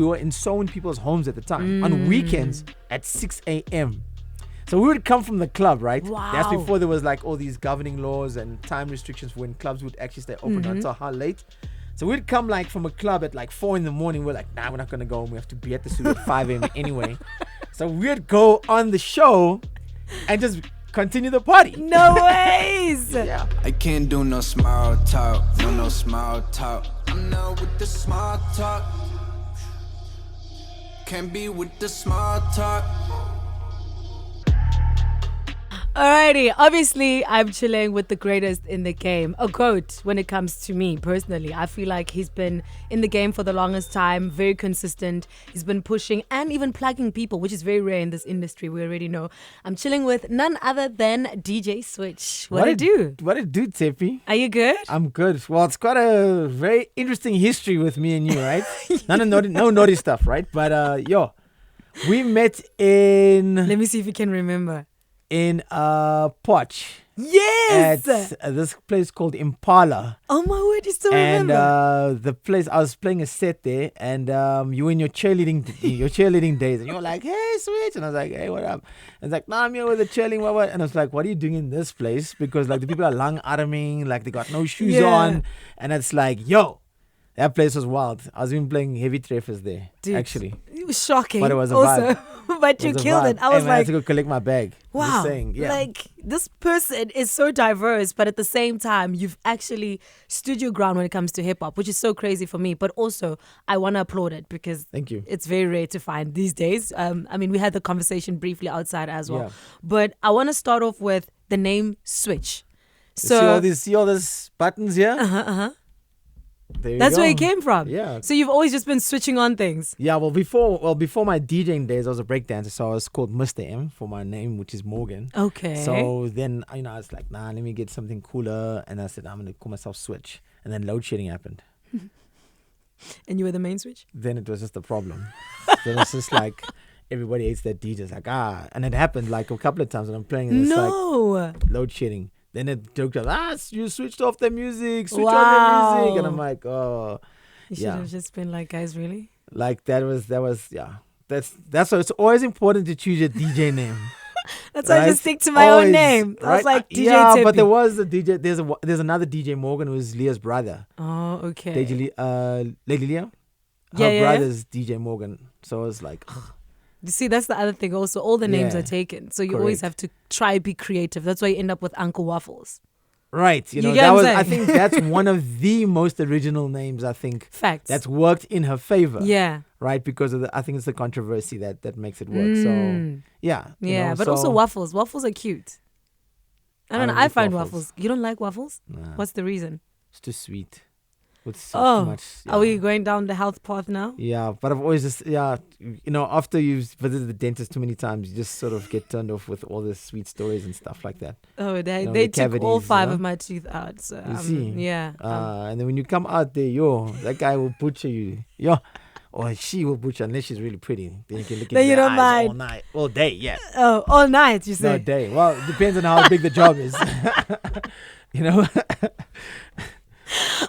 We were in so many people's homes at the time on weekends at 6 a.m. So we would come from the club, right? Wow. That's before there was like all these governing laws and time restrictions for when clubs would actually stay open until how late. So we'd come like from a club at like 4 a.m. We're like, nah, we're not gonna go. We have to be at the studio at 5 a.m. anyway. So we'd go on the show and just continue the party. No ways. Yeah. I can't do no small talk, no small talk. I'm not with the small talk. Can't be with the small talk. Alrighty, obviously I'm chilling with the greatest in the game. A GOAT when it comes to me personally. I feel like he's been in the game for the longest time, very consistent. He's been pushing and even plugging people, which is very rare in this industry, we already know. I'm chilling with none other than DJ Switch. What it do? What it do, Tshepi? Are you good? I'm good. Well, it's quite a very interesting history with me and you, right? No naughty stuff, right? But we met in Let me see if you can remember. Poch. Yes! At this place called Impala. Oh my word, you still And remember? the place, I was playing a set there, and you were in your cheerleading days, and you were like, hey, Switch. And I was like, hey, what up? And it's like, nah, I'm here with the cheerleading, what? And I was like, what are you doing in this place? Because like the people are lung arming, like they got no shoes on. And it's like, yo, that place was wild. I was even playing heavy treffers there, Dude, actually. It was shocking. But it was a also. vibe. But you killed it. I was I had to go collect my bag. wow. Just saying, yeah. Like, this person is so diverse, but at the same time, you've actually stood your ground when it comes to hip hop, which is so crazy for me. But also, I want to applaud it because Thank you. It's very rare to find these days. I mean, we had the conversation briefly outside as well. Yeah. But I want to start off with the name Switch. So see all these buttons here? There you That's go. where it came from. Yeah. So you've always just been switching on things. Yeah, before my DJing days, I was a breakdancer, so I was called Mr. M for my name, which is Morgan. Okay. So then, I was like, nah, let me get something cooler, and I said, I'm gonna call myself Switch, and then load shedding happened. And you were the main Switch? Then it was just a problem. Then it's just like everybody hates that DJ. It's like and it happened like a couple of times when I'm playing, and it's like load shedding. Then it joked up, you switched off the music, switch on the music. And I'm like, oh. You should have just been like, guys, really? Like that was, yeah. That's why it's always important to choose your DJ name. That's why I just stick to my own name. I was like, DJ Tshepi. But there was a DJ, there's another DJ Morgan who is Leah's brother. Oh, okay. Lady Leah? Yeah, Her brother's DJ Morgan. So I was like, you see, that's the other thing also. All the names are taken. So you always have to try be creative. That's why you end up with Uncle Waffles. Right. I think that's one of the most original names, I think. Facts. That's worked in her favor. Yeah. Right? Because of I think it's the controversy that makes it work. So, yeah. Yeah, but also waffles. Waffles are cute. I don't know. I find waffles. You don't like waffles? Nah. What's the reason? It's too sweet. With too much. Yeah. Are we going down the health path now? Yeah, but I've always just, after you've visited the dentist too many times, you just sort of get turned off with all the sweet stories and stuff like that. Oh, they the took all 5 of my teeth out. So, you see? Yeah. And then when you come out there, that guy will butcher you. Or she will butcher unless she's really pretty. Then you can look at her eyes all night. All day, yeah. Oh, all night, you say? No, day. Well, it depends on how big the job is.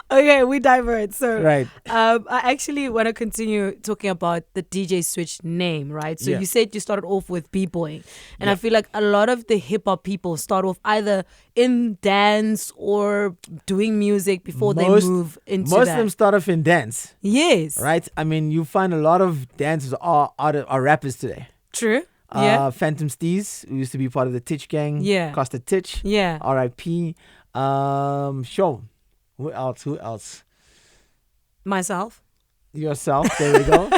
Okay, we divert. So, right. I actually want to continue talking about the DJ Switch name, right? So you said you started off with b-boying, and I feel like a lot of the hip hop people start off either in dance or doing music before they move into Most that. of them start off in dance. Yes. Right. I mean, you find a lot of dancers are rappers today. True. Yeah. Phantom Steez, who used to be part of the Titch gang. Yeah. Costa Titch. Yeah. R.I.P. Show. Who else? Myself. Yourself. There we go.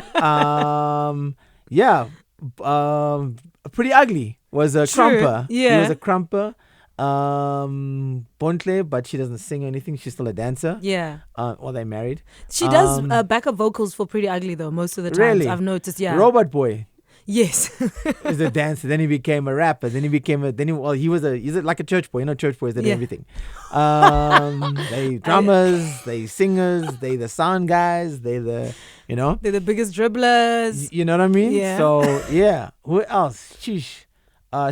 Pretty Ugly was a crumper. Yeah. He was a crumper. Bontle, but she doesn't sing or anything. She's still a dancer. Yeah. Or they married. She does backup vocals for Pretty Ugly though, most of the times. Really? I've noticed, yeah. Robot Boy. Yes. He's a dancer. Then he became a rapper. Then he became he's like a church boy. Church boys, they do everything. They drummers, they singers, they the sound guys, they the, They're the biggest dribblers. You know what I mean? Yeah. So, yeah. Who else? Sheesh.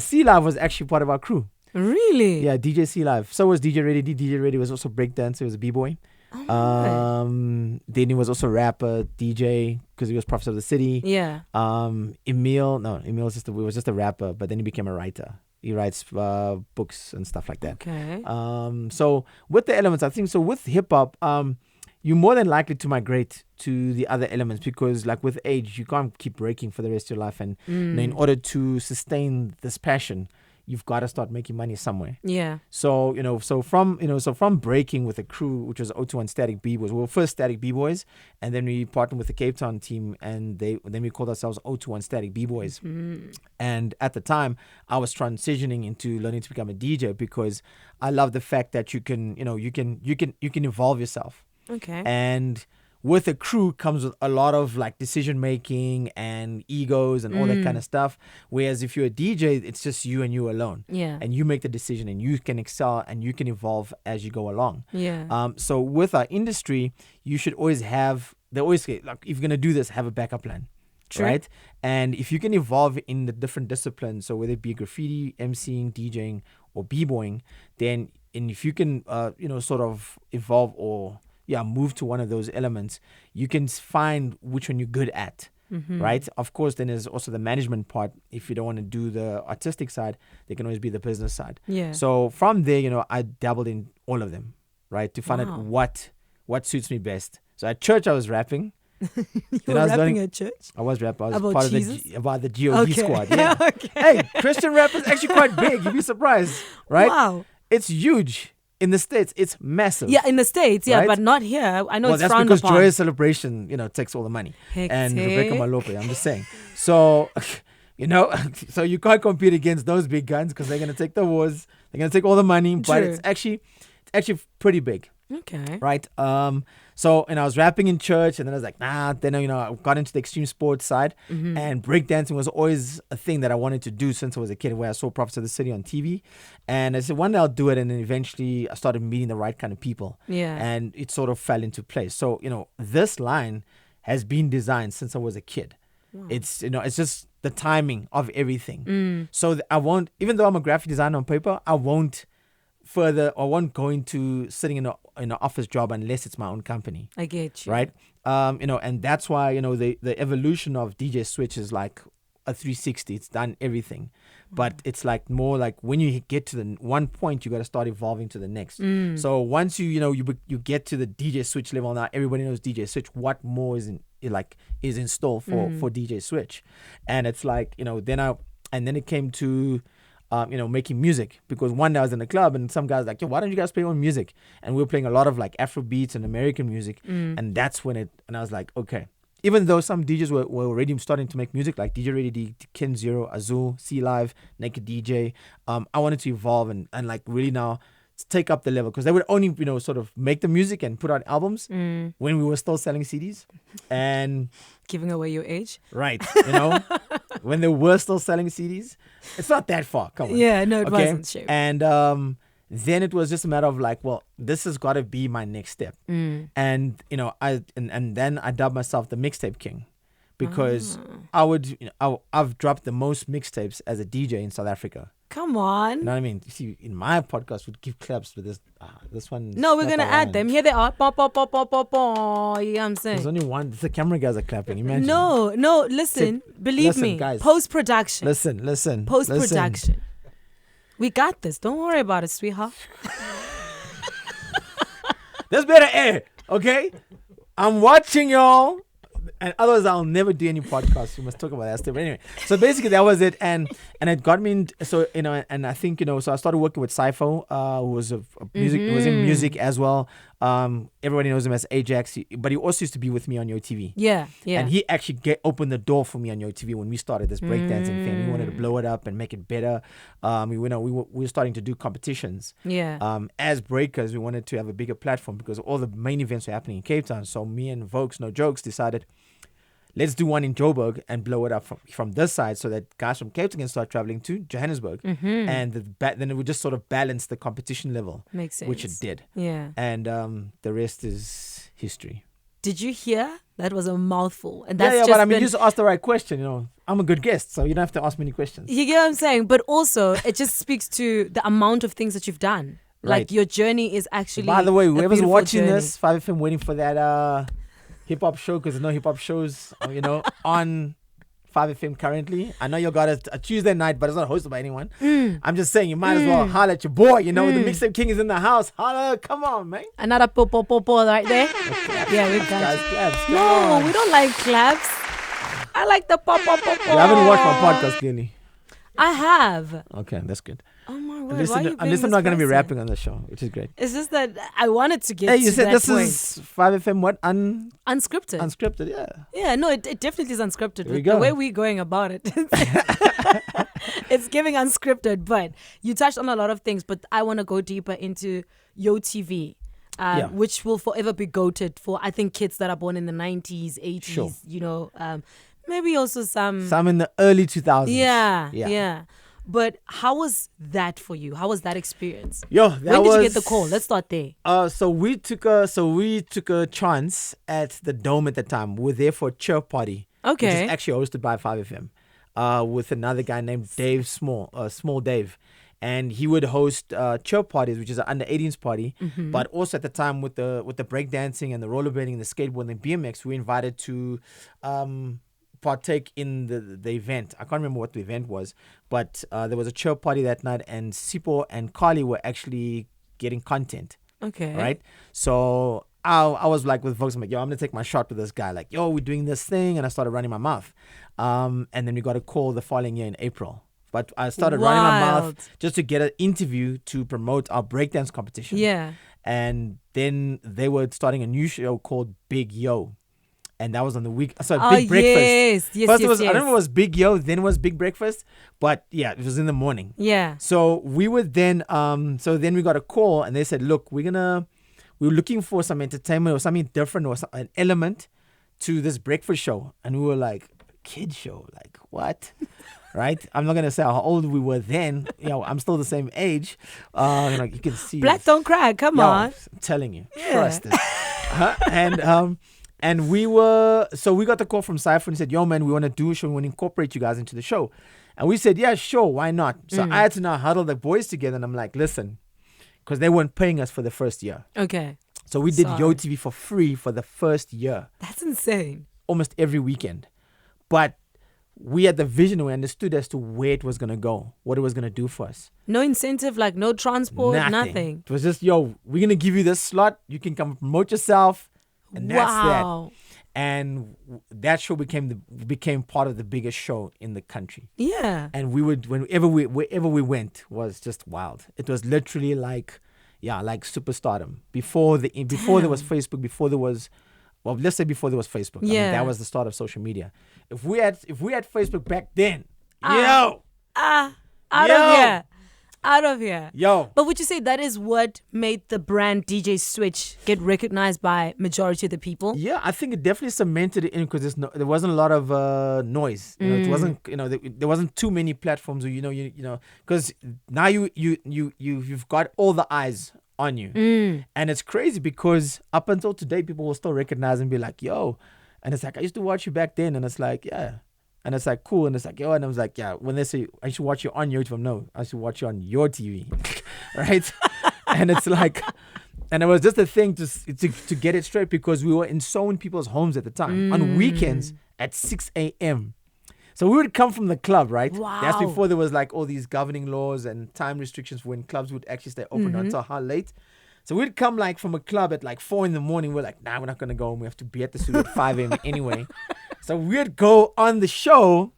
C-Live was actually part of our crew. Really? Yeah, DJ C-Live. So was DJ Ready. DJ Ready was also breakdancer. He was a b-boy. Then he was also rapper, DJ, because he was Prophet of the City. Yeah. Emil was just a rapper, but then he became a writer. He writes books and stuff like that. Okay. So with the elements, I think so with hip hop, you're more than likely to migrate to the other elements because, like with age, you can't keep breaking for the rest of your life, and you know, in order to sustain this passion, you've got to start making money somewhere. Yeah. So from breaking with a crew, which was O2 and Static B-Boys. We were first Static B-Boys, and then we partnered with the Cape Town team, and then we called ourselves O2 and Static B-Boys. And at the time, I was transitioning into learning to become a DJ because I love the fact that you can evolve yourself. Okay. And with a crew comes with a lot of like decision making and egos and all that kind of stuff. Whereas if you're a DJ, it's just you and you alone. Yeah. And you make the decision and you can excel and you can evolve as you go along. Yeah. So with our industry, you should always they always say, like, if you're going to do this, have a backup plan. True. Right? And if you can evolve in the different disciplines, so whether it be graffiti, MCing, DJing, or b-boying, and if you can, sort of evolve or move to one of those elements, you can find which one you're good at, right? Of course, then there's also the management part. If you don't want to do the artistic side, there can always be the business side. Yeah. So from there, I dabbled in all of them, right? To find out what suits me best. So at church, I was rapping. You were rapping at church? I was rapping. I was About part Jesus? about the GOD squad. Yeah. Okay. Hey, Christian rap is actually quite big. You'd be surprised, right? Wow. It's huge. In the States, it's massive. Yeah, in the States, right? but not here. I know Well, it's that's frowned because upon. Joyous Celebration, takes all the money. And Rebecca Malope, I'm just saying. So, so you can't compete against those big guns because they're going to take the wars. They're going to take all the money. But True. it's actually pretty big. Okay. Right? So, and I was rapping in church, and then I was like, nah. Then, I got into the extreme sports side, and breakdancing was always a thing that I wanted to do since I was a kid, where I saw Prophets of the City on TV. And I said, one day I'll do it. And then eventually I started meeting the right kind of people. Yeah. And it sort of fell into place. So, this line has been designed since I was a kid. Wow. It's, it's just the timing of everything. So I won't, even though I'm a graphic designer on paper, I won't go into sitting in an office job unless it's my own company. I get you. Right? And that's why, the evolution of DJ Switch is like a 360. It's done everything. But it's like more like when you get to the one point, you got to start evolving to the next. So once you get to the DJ Switch level, now everybody knows DJ Switch. What more is in store for DJ Switch? And it's like, then it came to making music, because one day I was in the club and some guys like, yo, why don't you guys play on music? And we were playing a lot of like Afro beats and American music. And that's when and I was like, okay. Even though some DJs were already starting to make music, like DJ Ready D, Ken Zero, Azul, C Live, Naked DJ, I wanted to evolve and like really now take up the level, because they would only, sort of make the music and put out albums when we were still selling CDs and giving away your age. Right. When they were still selling CDs, it's not that far. Come on. Yeah, no, it wasn't. Sure. And then it was just a matter of like, well, this has got to be my next step. And then I dubbed myself the mixtape king, because I've dropped the most mixtapes as a DJ in South Africa. Come on. You know what I mean? You see, in my podcast, we'd give claps for this one. No, we're going to add them. Here they are. You know what I'm saying? There's only one. The camera guys are clapping. Imagine. No, listen. Believe me. Guys. Post-production. Listen. Post-production. We got this. Don't worry about it, sweetheart. There's better air, okay? I'm watching y'all. And otherwise, I'll never do any podcast. We must talk about that stuff. But anyway, so basically that was it, and it got me. And I think so I started working with Cypho, who was music, who was in music as well. Everybody knows him as Ajax, but he also used to be with me on Yo TV. Yeah. And he actually opened the door for me on Yo TV when we started this breakdancing thing. We wanted to blow it up and make it better. We were starting to do competitions. Yeah. As breakers, we wanted to have a bigger platform because all the main events were happening in Cape Town. So me and Vokes, No Jokes, decided, let's do one in Joburg and blow it up from this side, so that guys from Cape Town can start traveling to Johannesburg. And then it would just sort of balance the competition level. Makes sense. Which it did. Yeah. And the rest is history. Did you hear? That was a mouthful. And that's but I mean, you just asked the right question. I'm a good guest, so you don't have to ask many questions. You get what I'm saying? But also, it just speaks to the amount of things that you've done. Like Right. your journey is actually. By the way, a whoever's beautiful watching journey. this, 5FM waiting for that hip hop show, because there's no hip hop shows, on 5FM currently. I know you got a Tuesday night, but it's not hosted by anyone. I'm just saying, you might as well holler at your boy. The Mixtape King is in the house. Holler, come on, man. Another po right there. Yeah, we got Guys, you. claps. Come No, on. we don't like claps. I like the po. You haven't watched my podcast, clearly. I have. Okay, that's good. Oh my word! At least why are you I'm being not going to be this rapping on the show, which is great. It's just that I wanted to get Hey, to you said that this point. is 5FM what? Unscripted. Unscripted, yeah. Yeah, no, it definitely is unscripted. There we With go. the way we're going about it, it's giving unscripted. But you touched on a lot of things. But I want to go deeper into Yo TV, Yeah. which will forever be goated for, I think, kids that are born in the 90s, 80s. Sure. Maybe also some. Some in the early 2000s. Yeah. But how was that for you? How was that experience? Yo, When did you get the call? Let's start there. So we took a chance at the Dome at the time. We were there for a chirp party. Which Okay. is actually hosted by 5FM. With another guy named Dave Small Dave. And he would host chirp parties, which is an under 18s party. But also at the time with the breakdancing and the rollerblading and the skateboarding and BMX, we were invited to partake in the event. I can't remember what the event was, but there was a chirp party that night, and Sipo and Carly were actually getting content. Okay. Right? So I was like with folks, I'm like, yo, I'm going to take my shot with this guy. Like, yo, we're doing this thing. And I started running my mouth. And then we got a call the following year in April. But I started running my Wild. mouth just to get an interview to promote our breakdance competition. Yeah. And then they were starting a new show called Big Yo. And that was on the week. So Oh, Big Breakfast. yes, First yes, it was, yes. I don't know if it was Big Yo, then it was Big Breakfast. But yeah, it was in the morning. Yeah. So we were then, then we got a call and they said, look, we were looking for some entertainment or something different or an element to this breakfast show. And we were like, kid show? Like what? Right? I'm not going to say how old we were then. I'm still the same age. You can see. Black don't cry. Come on. I'm telling you. Yeah. Trust it. And we got the call from Cypher and said, yo, man, we want to do a show. We want to incorporate you guys into the show. And we said, yeah, sure. Why not? So I had to now huddle the boys together. And I'm like, listen, because they weren't paying us for the first year. Okay. So we did Sorry. Yo TV for free for the first year, That's insane. almost every weekend. But we had the vision and we understood as to where it was going to go, what it was going to do for us. No incentive, like no transport, nothing. It was just, yo, we're going to give you this slot. You can come promote yourself. And that's that. Wow. And that show became part of the biggest show in the country. Yeah. And we would, wherever we went was just wild. It was literally like superstardom. Before there was Facebook, let's say before there was Facebook. I mean, Yeah. that was the start of social media. If we had Facebook back then, Out of here. yo. But would you say that is what made the brand DJ Switch get recognized by majority of the people? Yeah, I think it definitely cemented it in because there wasn't a lot of noise. It wasn't there wasn't too many platforms where because now you've got all the eyes on you, and it's crazy because up until today people will still recognize and be like, yo, and it's like I used to watch you back then, and it's like yeah. And it's like cool, and it's like yo, and I was like yeah. When they say I should watch you on your TV, no, I should watch you on your TV, right? And it's like, and it was just a thing to get it straight because we were in so many people's homes at the time on weekends at 6 a.m. So we would come from the club, right? Wow. That's before there was like all these governing laws and time restrictions when clubs would actually stay open until how late. So we'd come like from a club at like 4 a.m. We're like, nah, we're not gonna go home. We have to be at the studio at 5 a.m. anyway. So we'd go on the show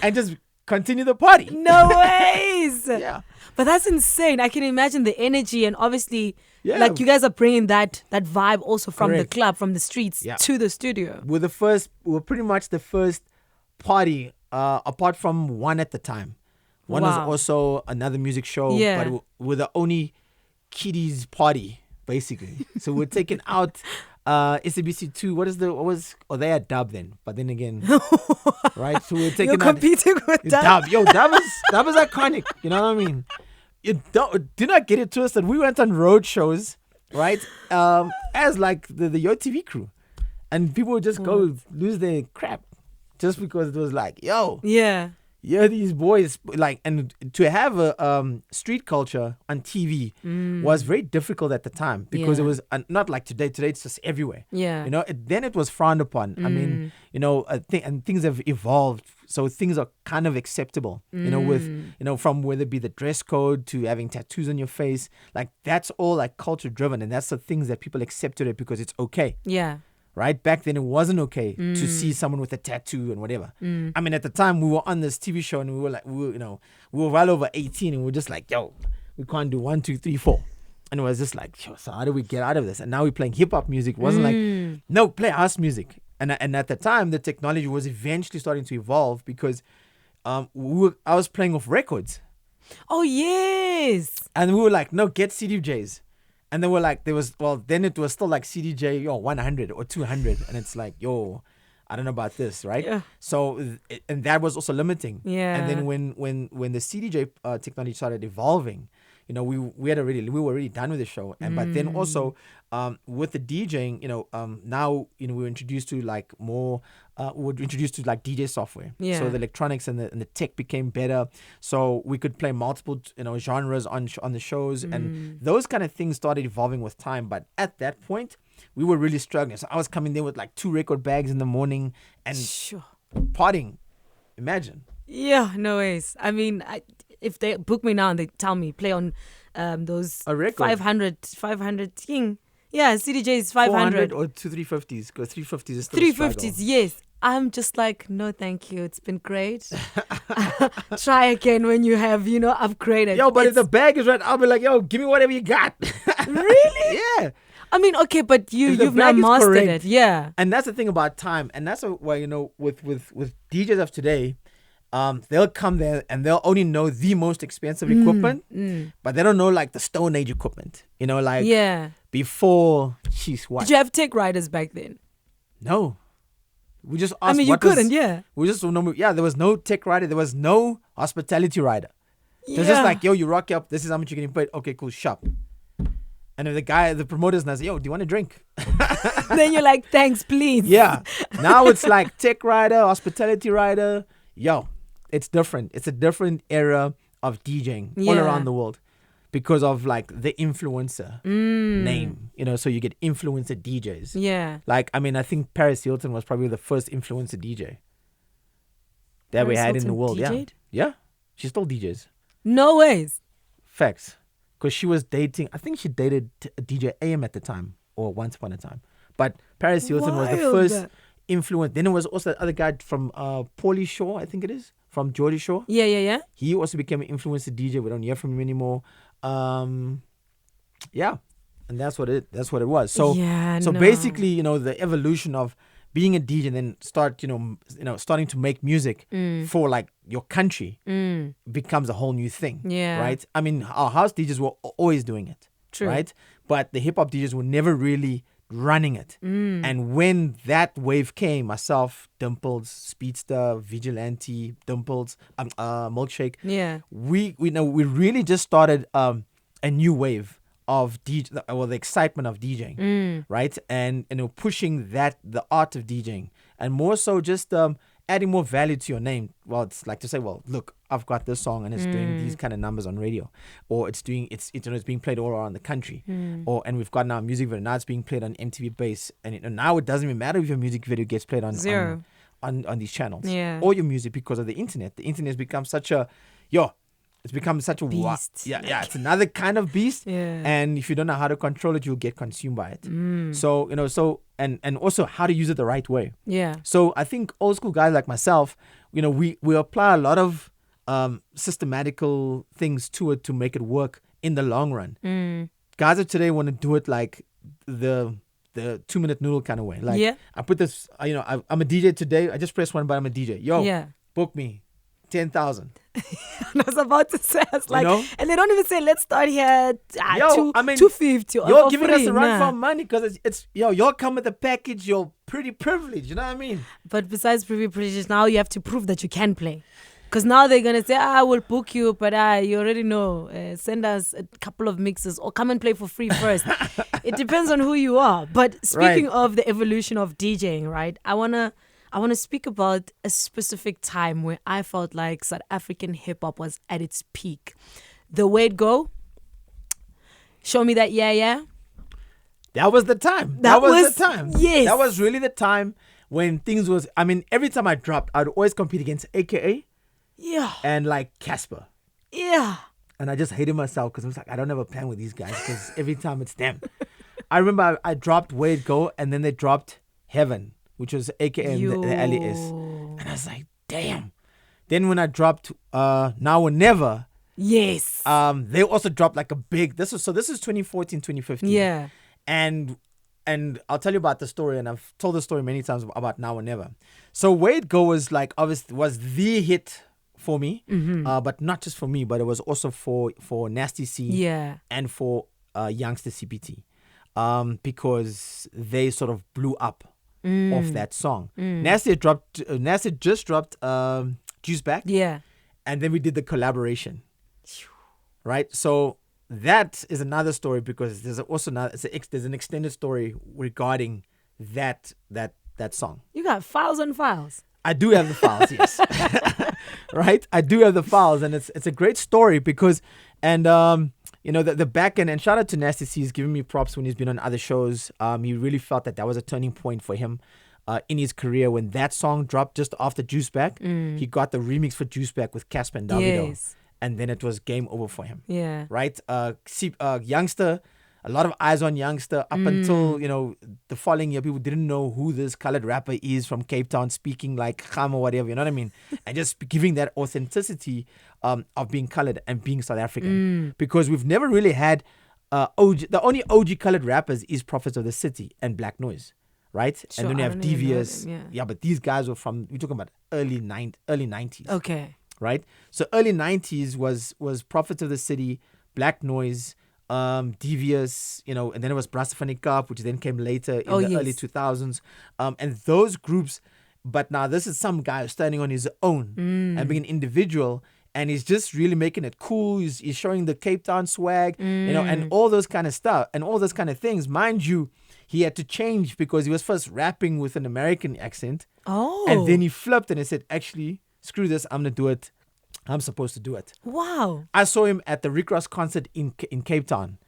and just continue the party. No ways. Yeah. But that's insane. I can imagine the energy and obviously Yeah. like you guys are bringing that vibe also from Correct. the club, from the streets Yeah. to the studio. We're pretty much the first party apart from One at the time. One was Wow. also another music show, Yeah. but we're the only kiddies party basically. So we're taking out SABC2. They had Dub then, but then again, right? So we're taking You're out competing with that. Dub. Yo, Dub is iconic. You know what I mean? You do not get it twisted. We went on road shows, right? As like the Yo TV crew, and people would just go lose their crap just because it was like, yo, Yeah. Yeah, these boys like, and to have a street culture on TV was very difficult at the time because it was not like today. Today it's just everywhere. Yeah. You know, then it was frowned upon. I mean, you know, and things have evolved, so things are kind of acceptable. You know, with from whether it be the dress code to having tattoos on your face, like that's all like culture driven, and that's the things that people accepted it because it's okay. Yeah. Right? Back then, it wasn't okay to see someone with a tattoo and whatever. I mean, at the time, we were on this TV show and we were like, we were well over 18 and we were just like, yo, we can't do 1, 2, 3, 4. And it was just like, yo, so how do we get out of this? And now we're playing hip hop music. It wasn't like, no, play house music. And at the time, the technology was eventually starting to evolve because I was playing off records. Oh, yes. And we were like, no, get CDJs. And then we're like, then it was still like CDJ, 100 or 200. And it's like, yo, I don't know about this, right? Yeah. So, and that was also limiting. Yeah. And then when the CDJ technology started evolving, you know, we were already done with the show. And but then also with the DJing, now, we were introduced to like more, DJ software. Yeah. So the electronics and the tech became better. So we could play multiple, genres on the shows. And those kind of things started evolving with time. But at that point, we were really struggling. So I was coming there with like 2 record bags in the morning and partying. Imagine. Yeah, no ways. I mean, if they book me now and they tell me play on those a record. 500 thing. Yeah, CDJ is 500 or 350s, because 350s is still 350s, yes. I'm just like, no, thank you. It's been great. Try again when you have, upgraded. Yo, but if the bag is right, I'll be like, yo, give me whatever you got. Really? Yeah. I mean, okay, but you've now mastered it. Yeah. And that's the thing about time. And that's why, with DJs of today, they'll come there and they'll only know the most expensive equipment, but they don't know like the Stone Age equipment. Before, what? Did you have tech riders back then? No. We just asked. I mean, you couldn't, yeah. We just there was no tech rider. There was no hospitality rider. Yeah. It's just like, yo, you rock up. This is how much you're getting paid. Okay, cool, shop. And if the promoter's now say, yo, do you want a drink? Then you're like, thanks, please. Yeah. Now it's like tech rider, hospitality rider. Yo, it's different. It's a different era of DJing all around the world because of like the influencer name. So you get influencer DJs. Yeah. Like, I mean, I think Paris Hilton was probably the first influencer DJ that we had in the world. DJ'd? Yeah. She still DJs. No ways. Facts. Because she was dating, I think she dated DJ AM at the time, or once upon a time. But Paris Hilton was the first influence. Then it was also the other guy from Paulie Shaw, I think it is, from Geordie Shore. Yeah. He also became an influencer DJ. We don't hear from him anymore. Yeah, and that's what it was. So basically, the evolution of being a DJ and then starting to make music for like your country becomes a whole new thing. Yeah. Right? I mean, our house DJs were always doing it. True. Right? But the hip hop DJs were never really running it. And when that wave came, myself, Dimples, Speedster, Vigilante, Dimples, Milkshake, we really just started a new wave of DJ, the excitement of DJing, right? And pushing the art of DJing, and more so just adding more value to your name. Well, it's like to say, well, look, I've got this song and it's doing these kind of numbers on radio, or it's being played all around the country, and we've got now a music video. Now it's being played on MTV Base, and now it doesn't even matter if your music video gets played on these channels, or your music, because of the internet. The internet has become such a it's become such a beast. It's another kind of beast. Yeah. And if you don't know how to control it, you'll get consumed by it. So, and also how to use it the right way. Yeah. So I think old school guys like myself, we apply a lot of systematical things to it to make it work in the long run. Guys of today want to do it like the 2-minute noodle kind of way. Like, I put this, I'm a DJ today. I just press one button, I'm a DJ. Yo, book me. 10,000. I was about to say, I was like, and they don't even say, let's start here at 250. You're giving us a run for money because it's y'all come with a package, you're pretty privileged, you know what I mean? But besides pretty privileged, now you have to prove that you can play. Because now they're going to say, we'll book you, but you already know, send us a couple of mixes or come and play for free first. It depends on who you are. But speaking of the evolution of DJing, right, I want to I want to speak about a specific time where I felt like South African hip hop was at its peak. The Way It Go. Show me that, yeah. That was the time. That was the time. Yes. That was really the time when things was, I mean, every time I dropped, I'd always compete against AKA Yeah. and like Casper. Yeah. And I just hated myself because I was like, I don't have a plan with these guys because every time it's them. I remember I dropped Way It Go and then they dropped Heaven, which was AKA and the LES. And I was like, damn. Then when I dropped Now or Never, Yes. they also dropped like a big, this is 2014, 2015. Yeah. And I'll tell you about the story, and I've told the story many times about Now or Never. So Way It Go was like, obviously, was the hit for me, but not just for me, but it was also for Nasty C and for Youngster CPT, because they sort of blew up off that song. Nasty just dropped Juice Back, and then we did the collaboration, right? So that is another story because there's also there's an extended story regarding that song. You got files on files. I do have the files, yes. Right? I do have the files, and it's a great story because, and the back end, and shout out to Nasty C, he's giving me props when he's been on other shows. He really felt that was a turning point for him in his career when that song dropped just after Juice Back. He got the remix for Juice Back with Casper and Davido. Yes. And then it was game over for him. Yeah. Right? Youngster, a lot of eyes on Youngster up until, the following year, people didn't know who this colored rapper is from Cape Town speaking like Kham or whatever, you know what I mean? And just giving that authenticity of being colored and being South African. Because we've never really had the only OG colored rappers is Prophets of the City and Black Noise. Right? Sure, and then you I have don't even know Devious. them, Yeah, but these guys were we're talking about early 90s. Okay. Right? So early 90s was Prophets of the City, Black Noise, Devious, and then it was Brassafani Cup, which then came later in the early 2000s. And those groups, but now this is some guy standing on his own and being an individual, and he's just really making it cool. He's showing the Cape Town swag, and all those kind of stuff and all those kind of things. Mind you, he had to change because he was first rapping with an American accent. Oh. And then he flipped and he said, actually, screw this, I'm going to do it. I'm supposed to do it. Wow. I saw him at the Rick Ross concert in Cape Town.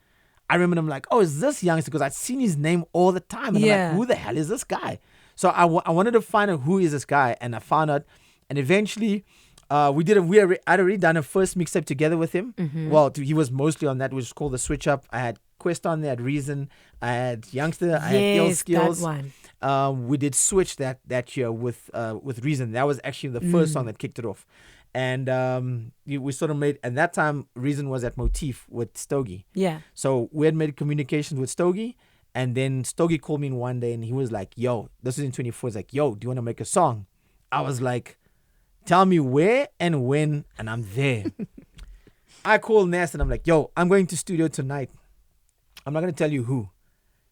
I remember him like, oh, is this Youngster? Because I'd seen his name all the time. And I'm like, who the hell is this guy? So I wanted to find out who is this guy. And I found out. And eventually, I'd already done a first mixtape together with him. Well, he was mostly on that, which is called The Switch Up. I had Quest on there, I had Reason, I had Youngster, I had Ill Skills. That one. We did Switch that year with Reason. That was actually the first song that kicked it off. And we sort of made, at that time, Reason was at Motif with Stogie. Yeah. So we had made communications with Stogie, and then Stogie called me in one day and he was like, yo, this was in 24. He's like, yo, do you want to make a song? I was like, tell me where and when, and I'm there. I called Nas and I'm like, yo, I'm going to studio tonight. I'm not going to tell you who.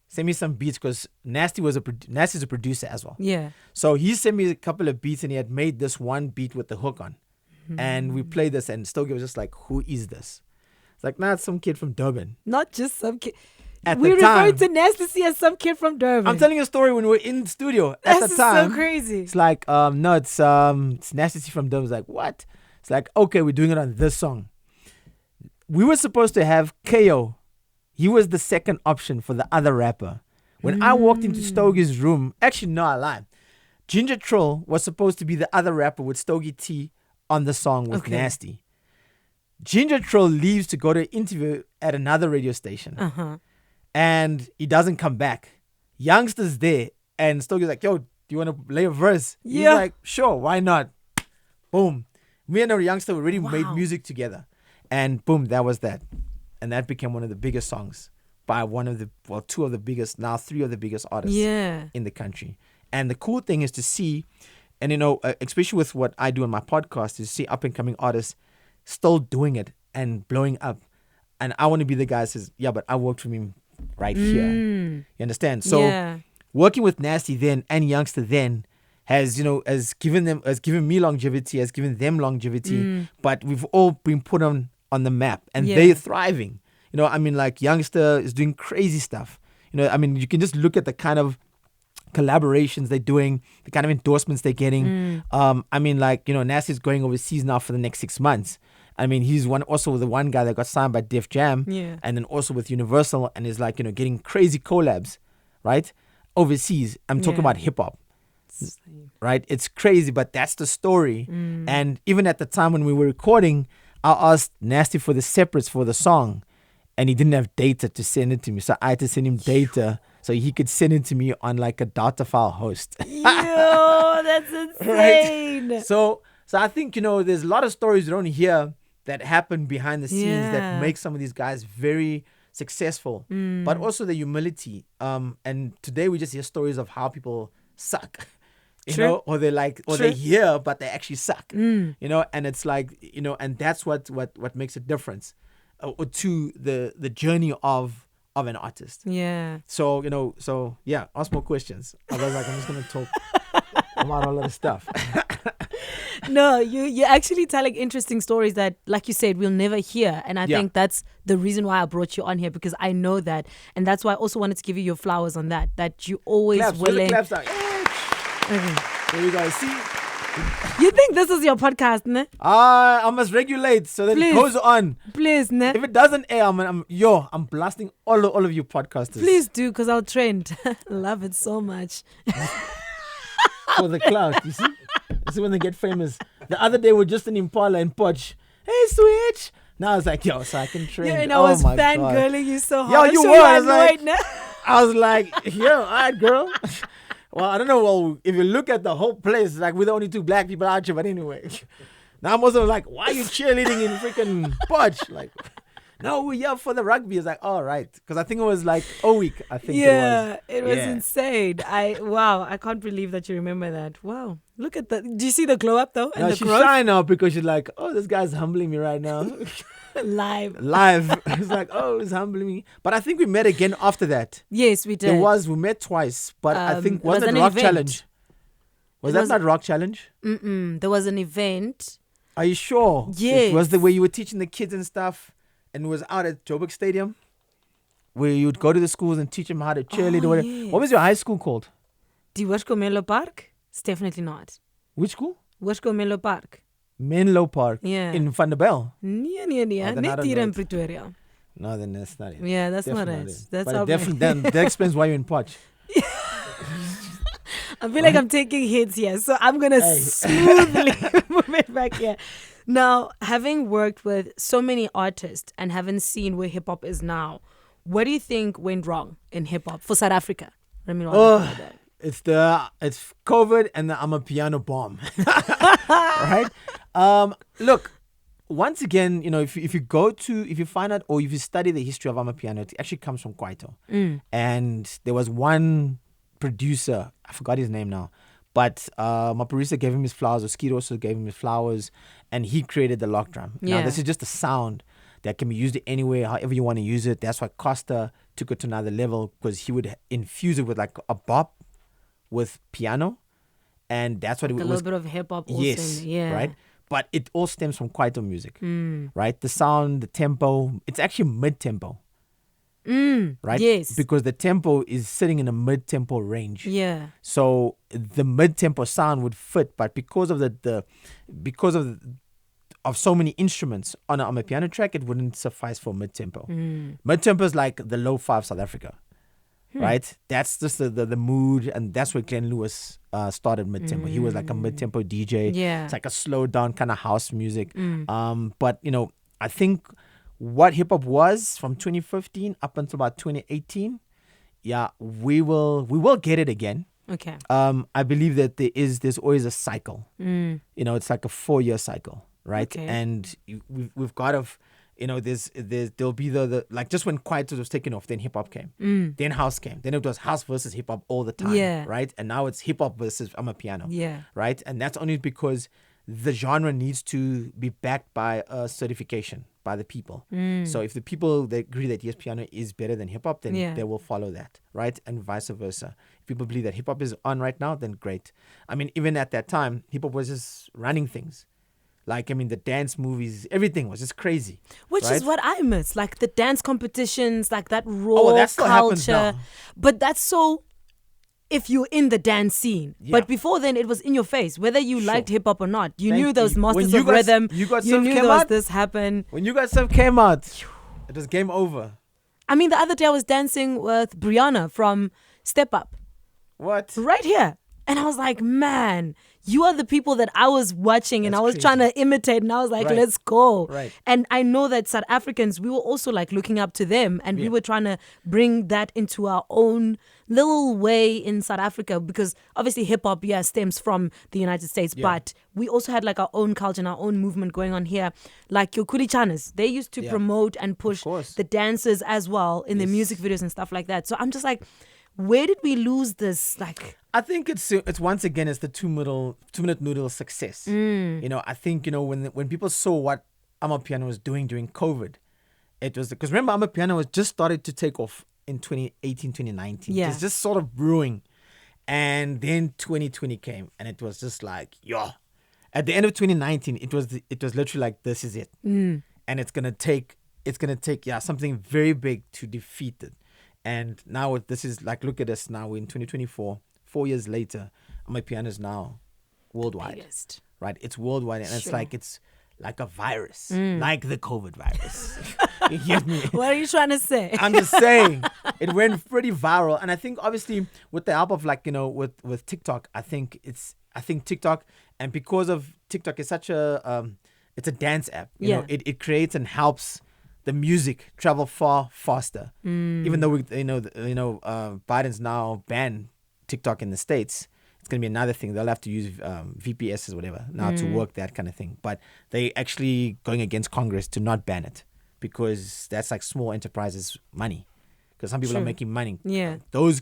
Send me some beats because Nasty's a producer as well. Yeah. So he sent me a couple of beats and he had made this one beat with the hook on. And we played this and Stogie was just like, who is this? It's like, nah, it's some kid from Durban. Not just some kid. We referred to Nasty C as some kid from Durban. I'm telling you a story when we were in the studio at the time. So crazy. It's like, no, it's Nasty C from Durban. It's like, what? It's like, okay, we're doing it on this song. We were supposed to have KO. He was the second option for the other rapper. When I walked into Stogie's room, actually, no, I lied. Ginger Troll was supposed to be the other rapper with Stogie T on the song with Nasty. Ginger Troll leaves to go to an interview at another radio station. And he doesn't come back. Youngster's there. And Stogie's like, yo, do you want to lay a verse? Yeah. He's like, sure, why not? Boom. Me and our Youngster already made music together. And boom, that was that. And that became one of the biggest songs by two of the biggest, now three of the biggest artists in the country. And the cool thing is to see, and especially with what I do on my podcast, is to see up and coming artists still doing it and blowing up. And I want to be the guy that says, yeah, but I worked for him right here. You understand? So working with Nasty then and Youngster then has given me longevity, has given them longevity, but we've all been put on the map and they're thriving. Like Youngster is doing crazy stuff. You can just look at the kind of collaborations they're doing, the kind of endorsements they're getting. I mean, like, you know, Nasty's going overseas now for the next 6 months. I mean, he's also the one guy that got signed by Def Jam, and then also with Universal, and is like, you know, getting crazy collabs, right? Overseas. I'm talking about hip hop, right? It's crazy, but that's the story. And even at the time when we were recording, I asked Nasty for the separates for the song, and he didn't have data to send it to me, so I had to send him data so he could send it to me on like a data file host. Yo, that's insane. Right? So I think, you know, there's a lot of stories you don't hear that happen behind the scenes that make some of these guys very successful, but also the humility. And today we just hear stories of how people suck, you know, or they're like, or they're here, but they actually suck, you know, and it's like, you know, and that's what makes a difference to the journey of an artist. Yeah. So, you know, ask more questions. Otherwise, like, I'm just going to talk about all of the stuff. No, you're actually telling interesting stories that, like you said, we'll never hear. And I think that's the reason why I brought you on here, because I know that. And that's why I also wanted to give you your flowers on that you always willing. Claps are. There you go. See? You think this is your podcast, ne? I must regulate so that it goes on. Please, ne? If it doesn't air, I'm blasting all of you podcasters. Please do, because I'll trend. Love it so much. For the clout, you see? You see when they get famous. The other day we're just in Impala and Poch. Hey, Switch. Now it's like, yo, so I can trend. Yeah, and I was fangirling you so hard. Yo, you were. I was like, yo, all right, girl. Well, I don't know. Well, if you look at the whole place, like, we're the only two black people out here. But anyway, now I'm also like, why are you cheerleading in freaking Poch? Like, no, we're here for the rugby. It's like, all right. Because I think it was like a week. I think it was insane. I can't believe that you remember that. Wow. Look at that. Do you see the glow up though? And she's shy now because she's like, oh, this guy's humbling me right now. Live. It's like, oh, he's humbling me. But I think we met again after that. Yes, we did. We met twice. But I think, wasn't it Rock Challenge? Was that not Rock Challenge? There was an event. Are you sure? Yes. It was the way you were teaching the kids and stuff. And it was out at Joburg Stadium, where you'd go to the schools and teach them how to cheerlead or whatever. Yes. What was your high school called? Die Hoërskool Menlo Park? It's definitely not. Which school? Hoërskool Menlo Park. Menlo Park? Yeah. In Van der Bell? Nee. Net hier in Pretoria. No, then that's not it. Yeah, that's definitely not it. That's but definitely, that explains why you're in Poch. I feel like I'm taking hits here, so I'm going to smoothly move it back here. Now, having worked with so many artists and having seen where hip-hop is now, what do you think went wrong in hip-hop for South Africa? Let me know about that. It's COVID and the Amapiano bomb. Right? Look, once again, you know, if you find out or if you study the history of Amapiano, it actually comes from Kwaito. And there was one producer, I forgot his name now, but Maphorisa gave him his flowers, or Skeet also gave him his flowers, and he created the lock drum. Now, this is just a sound that can be used anywhere, however you want to use it. That's why Costa took it to another level, because he would infuse it with like a bop with piano, and that's what like it was. A little bit of hip hop also. Yes, right? But it all stems from Kwaito music, right? The sound, the tempo, it's actually mid-tempo. Right? Yes. Because the tempo is sitting in a mid-tempo range. Yeah. So the mid-tempo sound would fit, but because of of so many instruments on a piano track, it wouldn't suffice for mid-tempo. Mid-tempo is like the low five South Africa, right? That's just the mood, and that's where Glenn Lewis started mid-tempo. He was like a mid-tempo DJ. Yeah. It's like a slow down kind of house music. But, you know, I think what hip-hop was from 2015 up until about 2018, we will get it again. Okay. I believe that there's always a cycle. You know, it's like a 4-year cycle, right? Okay. And we've got to, you know, there'll be the like, just when Quiet was taken off, then hip hop came, then house came, then it was house versus hip hop all the time, right? And now it's hip hop versus Amapiano, right? And that's only because the genre needs to be backed by a certification by the people. So if the people they agree that yes, piano is better than hip hop, then they will follow that, right? And vice versa. If people believe that hip hop is on right now, then great. I mean, even at that time, hip hop was just running things. Like, I mean, the dance movies, everything was just crazy. Which right? is what I miss. Like the dance competitions, like that raw that still happens culture. now. But that's so if you're in the dance scene. Yeah. But before then, it was in your face. Whether you liked hip hop or not, you Thank knew those you. masters When you of got- rhythm. you got You Surf knew came there was out? this happen. When You Got Stuff came out, it was game over. I mean, the other day I was dancing with Brianna from Step Up What? right here. And I was like, man, you are the people that I was watching and That's I was crazy. trying to imitate. And I was like, Right. let's go. Right. And I know that South Africans, we were also like looking up to them. And we Yeah. were trying to bring that into our own little way in South Africa. Because obviously hip hop, yeah, stems from the United States. Yeah. But we also had like our own culture and our own movement going on here. Like your Kurichanas, they used to Yeah. promote and push course. the dancers as well in the Yes. music videos and stuff like that. So I'm just like, where did we lose this? Like, I think it's once again it's the 2-minute noodle success. You know, I think when people saw what Amapiano was doing during COVID, it was because remember Amapiano was just started to take off in 2018, 2019. Yeah. It's just sort of brewing, and then 2020 came, and it was just like At the end of 2019, it was literally like this is it, and it's gonna take something very big to defeat it. And now this is like, look at us now in 2024, 4 years later, my piano is now worldwide, biggest. right? It's worldwide, and Sure. it's like a virus, like the COVID virus. You get me? What are you trying to say? I'm just saying, it went pretty viral, and I think obviously with the help of with TikTok, I think TikTok, and because of TikTok, it's such it's a dance app. You know, it creates and helps the music travel far faster. Even though Biden's now banned TikTok in the States, it's going to be another thing. They'll have to use VPS or whatever now to work that kind of thing. But they actually going against Congress to not ban it because that's like small enterprises money. Because some people are making money. Yeah. Those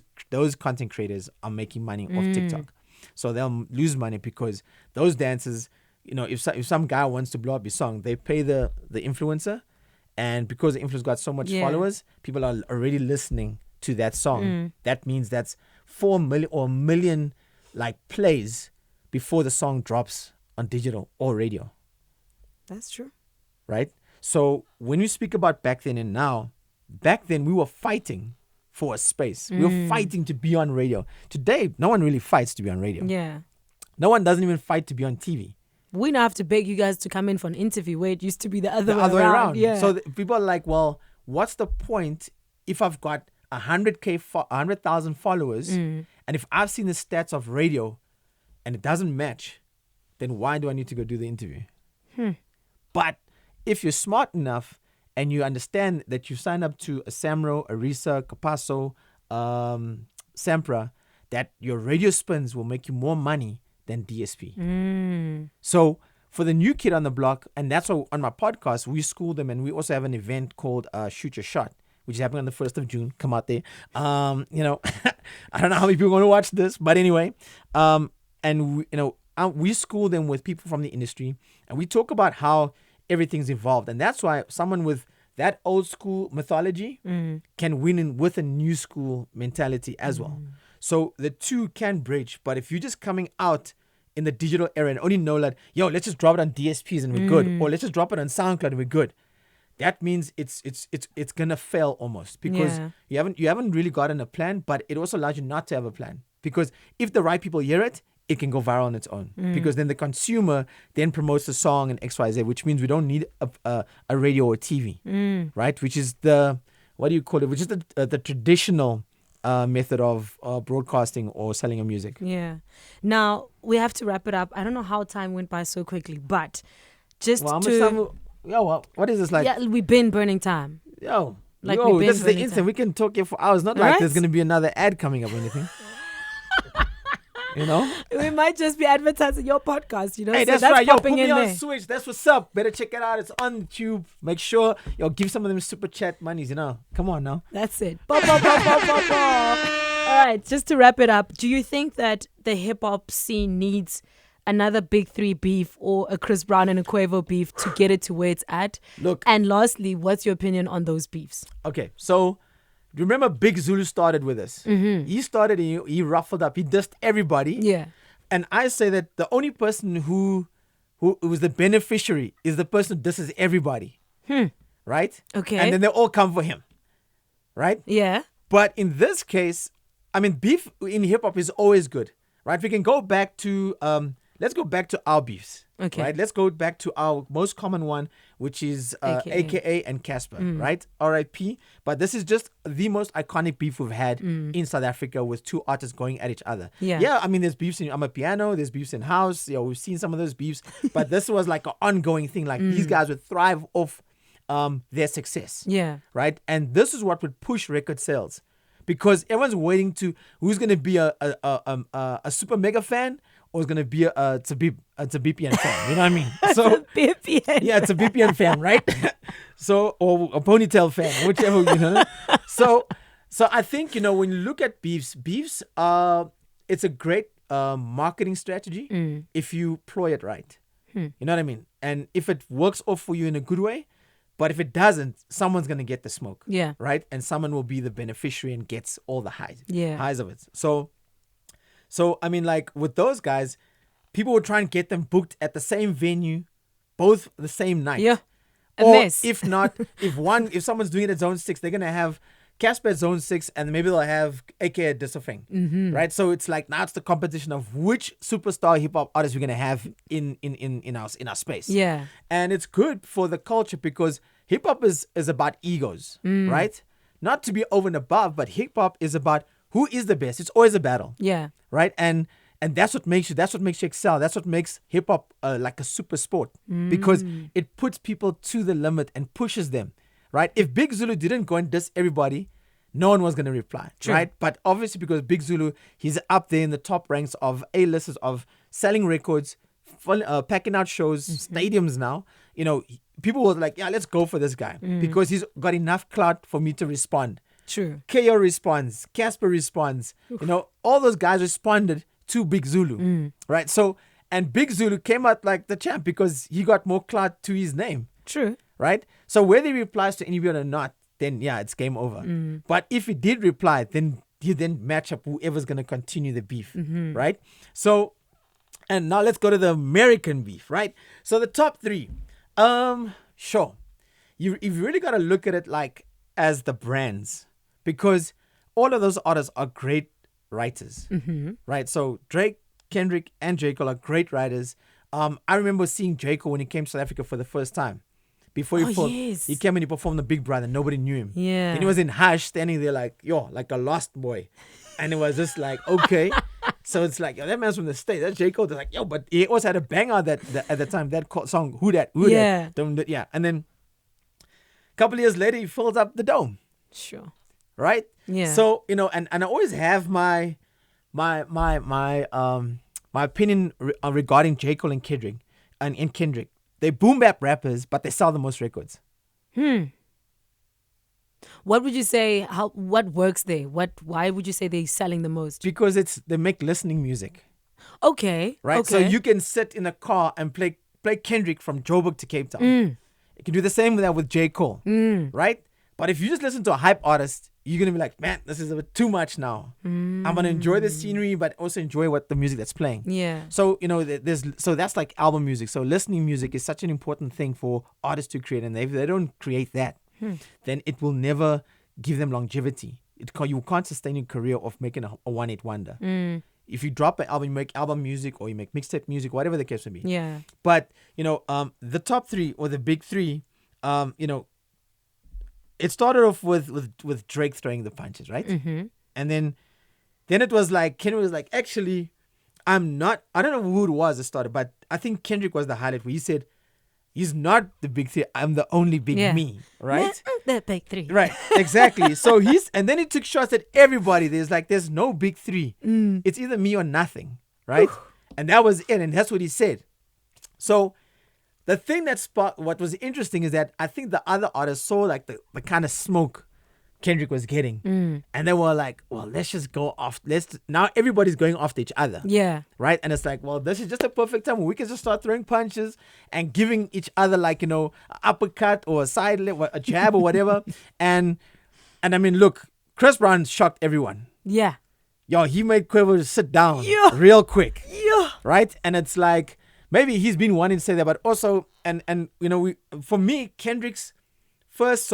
content creators are making money off TikTok. So they'll lose money because those dancers, if some guy wants to blow up his song, they pay the influencer. And because the influencer got so much followers, people are already listening to that song. That means that's 4 million or 1 million like plays before the song drops on digital or radio. That's true. Right? So when we speak about back then and now, back then we were fighting for a space. We were fighting to be on radio. Today, no one really fights to be on radio. Yeah. No one doesn't even fight to be on TV. We now have to beg you guys to come in for an interview where it used to be the other Way around. Yeah. So people are like, well, what's the point if I've got 100,000 followers and if I've seen the stats of radio and it doesn't match, then why do I need to go do the interview? But if you're smart enough and you understand that you sign up to a Samro, a Risa, Capasso, Sampra, that your radio spins will make you more money than DSP. So for the new kid on the block, and that's why on my podcast, we school them, and we also have an event called Shoot Your Shot, which is happening on the 1st of June. Come out there. I don't know how many people are going to watch this, but anyway. And we school them with people from the industry, and we talk about how everything's evolved. And that's why someone with that old school mythology can win with a new school mentality as well. So the two can bridge, but if you're just coming out in the digital era and only know that, let's just drop it on DSPs and we're good, or let's just drop it on SoundCloud and we're good, that means it's gonna fail almost because you haven't really gotten a plan. But it also allows you not to have a plan, because if the right people hear it, it can go viral on its own, because then the consumer then promotes the song and XYZ, which means we don't need a radio or TV, right? Which is which is the traditional method of broadcasting or selling your music. Yeah. Now, we have to wrap it up. I don't know how time went by so quickly, but just Well, how much time? What is this like? Yeah, we've been burning time. This is the burning instant. time. We can talk here for hours. Not like Right? there's going to be another ad coming up or anything. We might just be advertising your podcast, Hey, so that's right. Put popping me in on there. Switch. That's what's up. Better check it out. It's on YouTube. Make sure, give some of them super chat monies, Come on now. That's it. All right, just to wrap it up, do you think that the hip-hop scene needs another big three beef or a Chris Brown and a Quavo beef to get it to where it's at? Look. And lastly, what's your opinion on those beefs? Okay, so remember Big Zulu started with us. He started and he ruffled up. He dissed everybody. Yeah. And I say that the only person who was the beneficiary is the person who disses everybody. Right? Okay. And then they all come for him. Right? Yeah. But in this case, I mean, beef in hip hop is always good, right? We can go back to let's go back to our beefs. Okay. Right. Let's go back to our most common one, which is AKA and Casper. Right. R.I.P. But this is just the most iconic beef we've had in South Africa with two artists going at each other. Yeah. I mean, there's beefs in Amapiano, there's beefs in house. We've seen some of those beefs, but this was like an ongoing thing. Like these guys would thrive off their success. Yeah. Right. And this is what would push record sales, because everyone's waiting to who's going to be a super mega fan or is going to be a Tsepipian fan. You know what I mean? So Tsepipian. yeah, it's a BPN fan, right? So, or a ponytail fan, whichever, you know. So I think, when you look at beefs, it's a great marketing strategy if you ploy it right. You know what I mean? And if it works off for you in a good way, but if it doesn't, someone's going to get the smoke. Yeah. Right? And someone will be the beneficiary and gets all the highs of it. So, I mean, like with those guys, people would try and get them booked at the same venue, both the same night. Yeah. Or mess. if not, if someone's doing it at Zone 6, they're going to have Casper at Zone 6 and maybe they'll have AK at Disofeng. Right? So it's like now it's the competition of which superstar hip hop artist we're going to have in our space. Yeah. And it's good for the culture because hip hop is about egos, right? Not to be over and above, but hip hop is about who is the best. It's always a battle. Yeah. Right? And that's what makes you excel. That's what makes hip hop like a super sport because it puts people to the limit and pushes them, right? If Big Zulu didn't go and diss everybody, no one was going to reply, right? But obviously because Big Zulu, he's up there in the top ranks of A-listers of selling records, packing out shows, stadiums now, people were like, yeah, let's go for this guy because he's got enough clout for me to respond. True. KO responds, Casper responds, all those guys responded to Big Zulu, right? So, and Big Zulu came out like the champ because he got more clout to his name. True. Right? So whether he replies to anybody or not, then yeah, it's game over. But if he did reply, then he match up whoever's going to continue the beef, right? So, and now let's go to the American beef, right? So the top three, sure. You've really got to look at it like as the brands because all of those artists are great writers, right? So Drake, Kendrick, and J.Cole are great writers. I remember seeing J.Cole when he came to South Africa for the first time. Before he came and he performed the Big Brother, nobody knew him. Yeah. And he was in Hush standing there like a lost boy. And it was just like, okay. So it's like, that man's from the States. That's J.Cole. They're like, but he also had a banger at the time, that song, Who Dat? Yeah. Yeah. And then a couple of years later, he fills up the dome. Sure. Right? Yeah. So, and I always have my opinion regarding J.Cole and Kendrick. And Kendrick. They boom bap rappers, but they sell the most records. What would you say? What works there? Why would you say they're selling the most? Because they make listening music. Okay. Right? Okay. So you can sit in a car and play Kendrick from Joburg to Cape Town. You can do the same with that with J. Cole. Right? But if you just listen to a hype artist, you're going to be like, man, this is a bit too much now. I'm going to enjoy the scenery, but also enjoy the music that's playing. Yeah. So, so that's like album music. So listening music is such an important thing for artists to create. And if they don't create that, then it will never give them longevity. You can't sustain your career of making a one-hit wonder. If you drop an album, you make album music or you make mixtape music, whatever the case may be. Yeah. But, the top three or the big three, it started off with Drake throwing the punches, right? And then it was like, Kendrick was like, actually, I don't know who it was that started, but I think Kendrick was the highlight where he said, he's not the big three, I'm the only big me, right? The big three. Right, exactly. So and then he took shots at everybody. There's no big three. It's either me or nothing, right? And that was it, and that's what he said. So the thing what was interesting is that I think the other artists saw like the kind of smoke Kendrick was getting. And they were like, well, let's just go off. Now everybody's going after each other. Yeah. Right? And it's like, well, this is just a perfect time where we can just start throwing punches and giving each other like, an uppercut or a side lip, a jab or whatever. and I mean, look, Chris Brown shocked everyone. Yeah. Yo, he made Quavo sit down real quick. Yeah. Right? And it's like, maybe he's been wanting to say that, but also, for me, Kendrick's first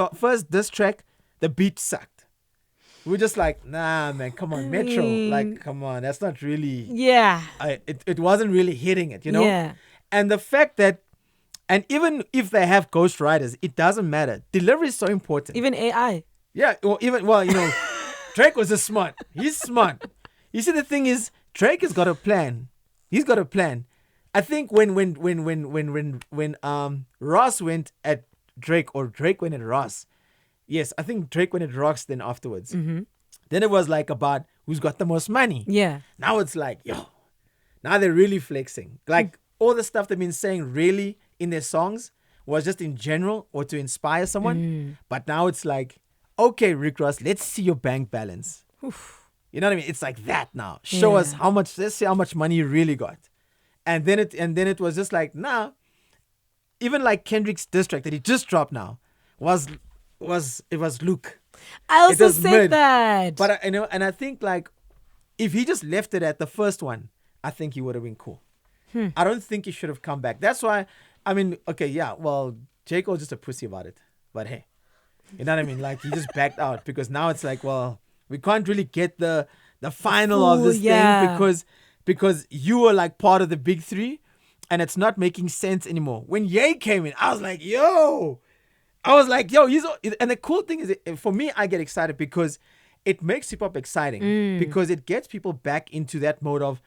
diss track, the beat sucked. we're just like, nah, man, come on, Metro. Like, come on, that's not really. Yeah. It wasn't really hitting it, you know? Yeah. And the fact that, and even if they have ghostwriters, it doesn't matter. Delivery is so important. Even AI. Yeah, Drake was just smart. He's smart. You see, the thing is, Drake has got a plan. He's got a plan. I think when Ross went at Drake or Drake went at Ross, yes, I think Drake went at Ross then afterwards. Mm-hmm. Then it was like about who's got the most money. Yeah. Now it's like, now they're really flexing. Like all the stuff they've been saying really in their songs was just in general or to inspire someone. But now it's like, okay, Rick Ross, let's see your bank balance. Oof. You know what I mean? It's like that now. Show us how much, let's see how much money you really got. And then it was just like, nah. Even like Kendrick's diss track that he just dropped now was Luke. I also said that. But and I think like if he just left it at the first one, I think he would have been cool. I don't think he should have come back. That's why, I mean, okay, yeah, well, J.Cole's just a pussy about it. But hey, you know what I mean? Like he just backed out because now it's like, well, we can't really get the final of this thing because you were like part of the big three and it's not making sense anymore. When Ye came in, I was like, yo, he's, and the cool thing is, for me, I get excited because it makes hip hop exciting because it gets people back into that mode of,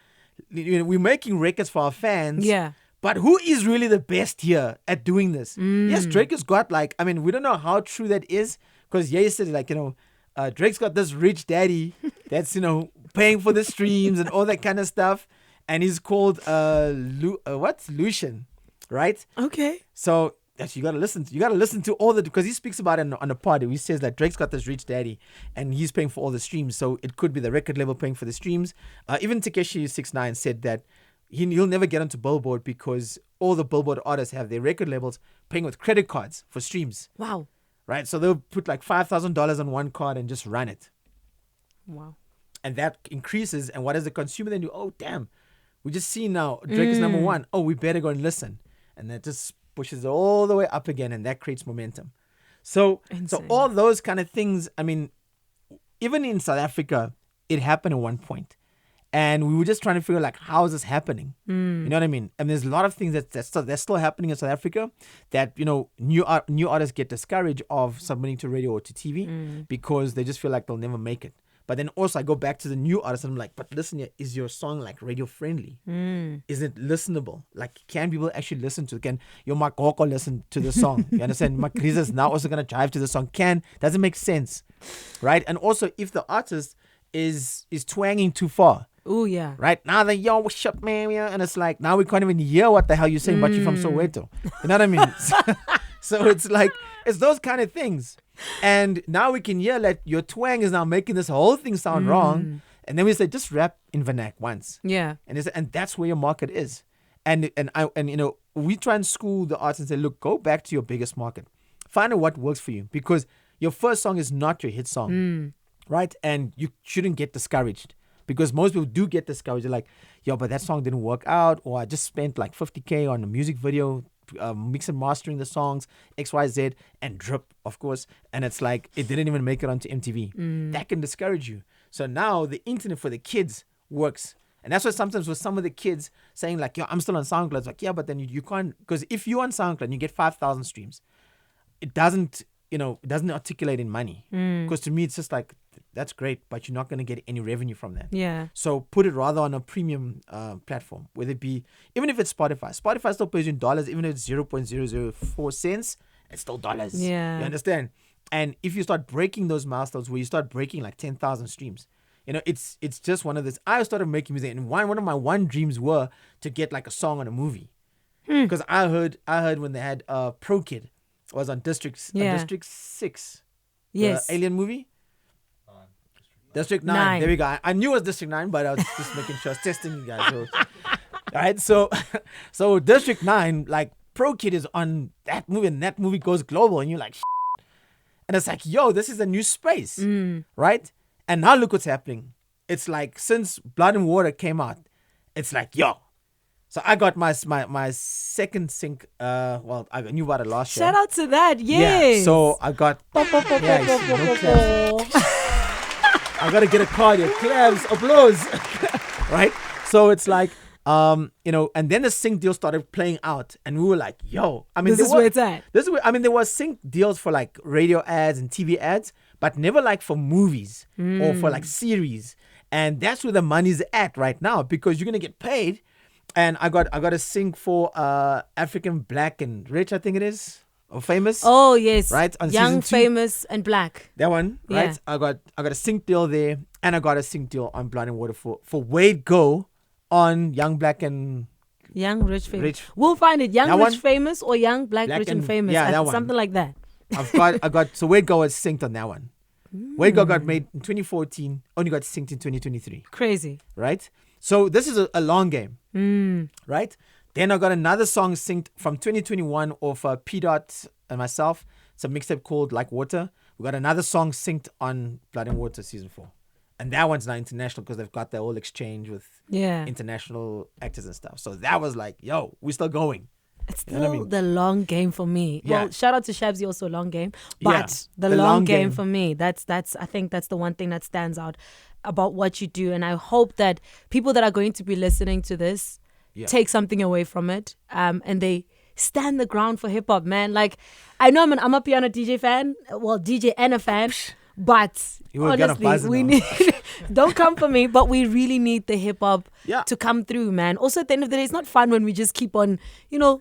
we're making records for our fans. Yeah. But who is really the best here at doing this? Yes, Drake has got like, I mean, we don't know how true that is because Ye said like, Drake's got this rich daddy that's, paying for the streams and all that kind of stuff. And he's called Lucian, right? Okay. So you gotta listen. You gotta listen to all because he speaks about it on the party. He says that Drake's got this rich daddy and he's paying for all the streams. So it could be the record label paying for the streams. Even Tekashi 6ix9ine said that he'll never get onto Billboard because all the Billboard artists have their record labels paying with credit cards for streams. Wow. Right? So they'll put like $5,000 on one card and just run it. Wow. And that increases. And what does the consumer then do? Oh, damn. We just see now Drake is number one. Oh, we better go and listen. And that just pushes it all the way up again. And that creates momentum. So all those kind of things, I mean, even in South Africa, it happened at one point. And we were just trying to figure like, how is this happening? You know what I mean? And there's a lot of things that's still happening in South Africa that, new artists get discouraged of submitting to radio or to TV because they just feel like they'll never make it. But then also I go back to the new artists and I'm like, but listen here, is your song like radio friendly? Is it listenable? Like, can people actually listen to it? Can your Makoko listen to the song? You understand? Makriza is now also going to drive to the song. Doesn't make sense, right? And also if the artist is twanging too far. Oh, yeah. Right? Now they, yo, what's up, man? And it's like, now we can't even hear what the hell you're saying, but you're from Soweto. You know what I mean? So it's like, it's those kind of things. And now we can hear that your twang is now making this whole thing sound wrong. And then we say, just rap in vernac once. Yeah. And that's where your market is. And we try and school the artists and say, look, go back to your biggest market. Find out what works for you. Because your first song is not your hit song. Right? And you shouldn't get discouraged. Because most people do get discouraged. They're like, yo, but that song didn't work out. Or I just spent like $50K on a music video, mix and mastering the songs, XYZ, and drip, of course. And it's like, it didn't even make it onto MTV. That can discourage you. So now the internet for the kids works. And that's why sometimes with some of the kids saying like, yo, I'm still on SoundCloud. It's like, yeah, but then you can't, because if you're on SoundCloud and you get 5,000 streams, it doesn't articulate in money. Because to me, it's just like, that's great, but you're not going to get any revenue from that. Yeah. So put it rather on a premium platform, whether it be, even if it's Spotify. Spotify still pays you in dollars, even if it's 0.004 cents, it's still dollars. Yeah. You understand? And if you start breaking those milestones where you start breaking like 10,000 streams, it's just one of this. I started making music, and one of my dreams were to get like a song on a movie. Because I heard when they had Pro Kid was on District 6. Yes. The Alien movie. District 9. There we go. I knew it was District 9, but I was just making sure I was testing you guys. So, all right. So District 9, like Pro Kid is on that movie, and that movie goes global, and you're like, and it's like, yo, this is a new space, right? And now look what's happening. It's like since Blood and Water came out, it's like, yo. So I got my second sync. I knew about it last year. Shout out to that. Yes. Yeah. So I got. No claps. I gotta get a card here. Claps, applause. Right? So it's like, and then the sync deal started playing out, and we were like, yo, I mean, This is where it's at. This is where, I mean, there was sync deals for like radio ads and TV ads, but never like for movies or for like series. And that's where the money's at right now, because you're gonna get paid. And I got a sync for African Black and Rich, I think it is, or Famous. Oh yes, right, on Young, season 2. Famous, and Black. That one, Yeah. right? I got a sync deal there, and I got a sync deal on Blood and Water for Wade Go on Young Black and Young, Rich, Famous. Rich. We'll find it. Young, That Rich, one? Famous, or Young, Black, Rich, and Famous. yeah, that one. Something like that. I got so Wade Go was synced on that one. Wade Go got made in 2014, only got synced in 2023. Crazy. Right? So this is a long game. Right? Then I got another song synced from 2021 of P. Dot and myself. It's a mixtape called Like Water. We got another song synced on Blood and Water season 4. And that one's now international because they've got their whole exchange with international actors and stuff. So that was like, yo, we're still going. It's You know still what I mean? the long game for me. Yeah. Well, shout out to Shabzy, also long game. But Yeah, the the long long game game. for me, that's I think that's the one thing that stands out about what you do. And I hope that people that are going to be listening to this take something away from it. And they stand the ground for hip hop, man. Like, I know I'm a piano DJ fan, well, DJ and a fan, but You will get a honestly, buzz we now. need, don't come for me, but we really need the hip hop Yeah. to come through, man. Also, at the end of the day, it's not fun when we just keep on,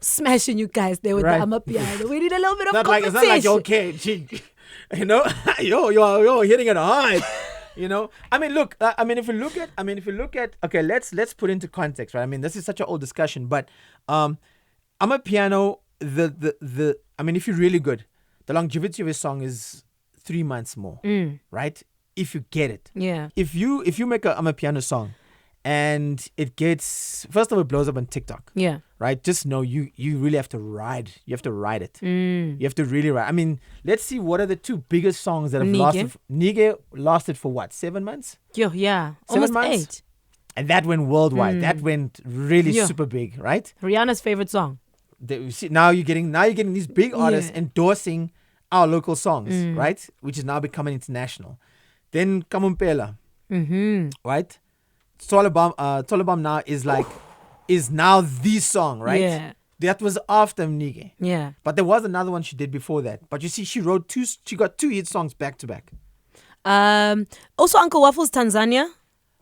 smashing you guys there with Right. the amapiano. We need a little bit of It's not competition. like you're okay, gee, you're hitting it hard. I mean, look. If you look at, okay, let's put into context, right? I mean, this is such an old discussion, but I'm a piano. If you're really good, the longevity of a song is 3 months more, right? If you get it, Yeah. If you make a I'm a piano song, and it gets, first of all, it blows up on TikTok. Yeah. Right? Just know you really have to ride. You have to ride it. You have to really ride. I mean, let's see what are the 2 biggest songs that have Nige. lasted. Nige lasted for what? 7 months? Yeah. 7 Almost months? 8. And that went worldwide. That went really Yeah. super big, right? Rihanna's favorite song. You see, now you're getting these big artists endorsing our local songs, right? Which is now becoming international. Then Kamumpela, right? Tolobam now is now the song, right? Yeah. That was after Nige. Yeah. But there was another one she did before that. But you see, she got 2 hit songs back to back. Also, Uncle Waffles, Tanzania.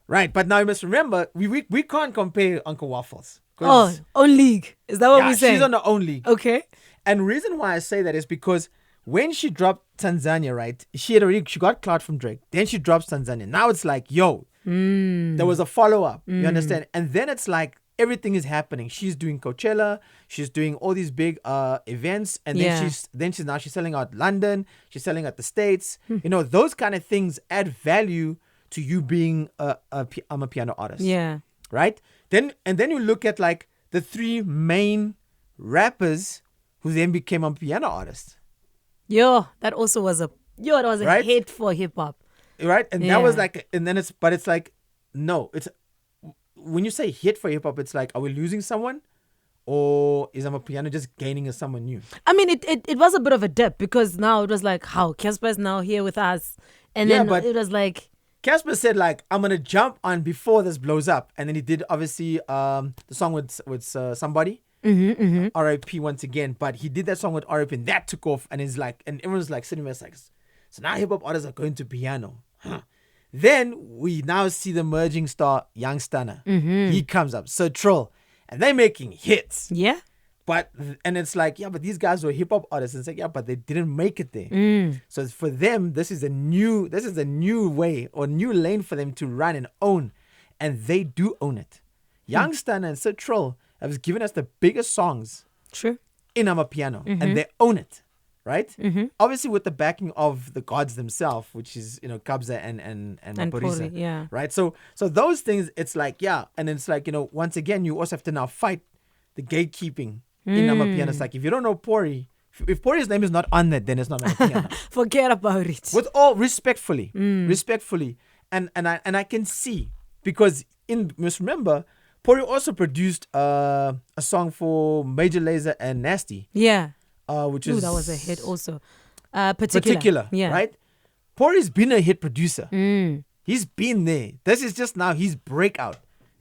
Right. But now you must remember, we can't compare Uncle Waffles. Oh, own league. Is that what we say? She's on her own league. Okay. And the reason why I say that is because when she dropped Tanzania, right, she got clout from Drake. Then she drops Tanzania. Now it's like, yo, there was a follow-up. You understand? And then it's like everything is happening. She's doing Coachella. She's doing all these big events. And then she's selling out London. She's selling out the States. Those kind of things add value to you being I'm a piano artist. Yeah. Right? Then you look at like the 3 main rappers who then became a piano artist. That also was a Right? hit for hip hop. Right? And that was like, and then it's like, no, it's, when you say hit for hip hop, it's like, are we losing someone? Or is I'm a piano just gaining someone new? I mean, it was a bit of a dip because now it was like, how? Casper's now here with us. And Yeah, then but- it was like, Casper said like, I'm going to jump on before this blows up. And then he did obviously the song with somebody. R.I.P. once again. But he did that song with R.I.P. and that took off. And it's like, and everyone's like sitting there like, so now hip hop artists are going to piano. Huh. Then we now see the merging star Young Stunner. He comes up. So Troll. And they're making hits. yeah. And it's like, yeah, but these guys were hip hop artists. And it's like, yeah, but they didn't make it there. So for them, this is a new way or new lane for them to run and own. And they do own it. Young Stunner and Sir Troll have given us the biggest songs True. in Amapiano. And they own it. Right? Obviously with the backing of the gods themselves, which is, Kabza and Maphorisa. Puri, yeah. Right? So those things, it's like, yeah. And it's like, once again, you also have to now fight the gatekeeping in Amapiano. It's like, if you don't know Pori, if Pori's name is not on that, then it's not Amapiano. Forget about it. With all respectfully. And I can see, because must remember, Pori also produced a song for Major Lazer and Nasty. Yeah. Which is that was a hit also. Particular. Yeah. Right? Pori's been a hit producer. He's been there. This is just now his breakout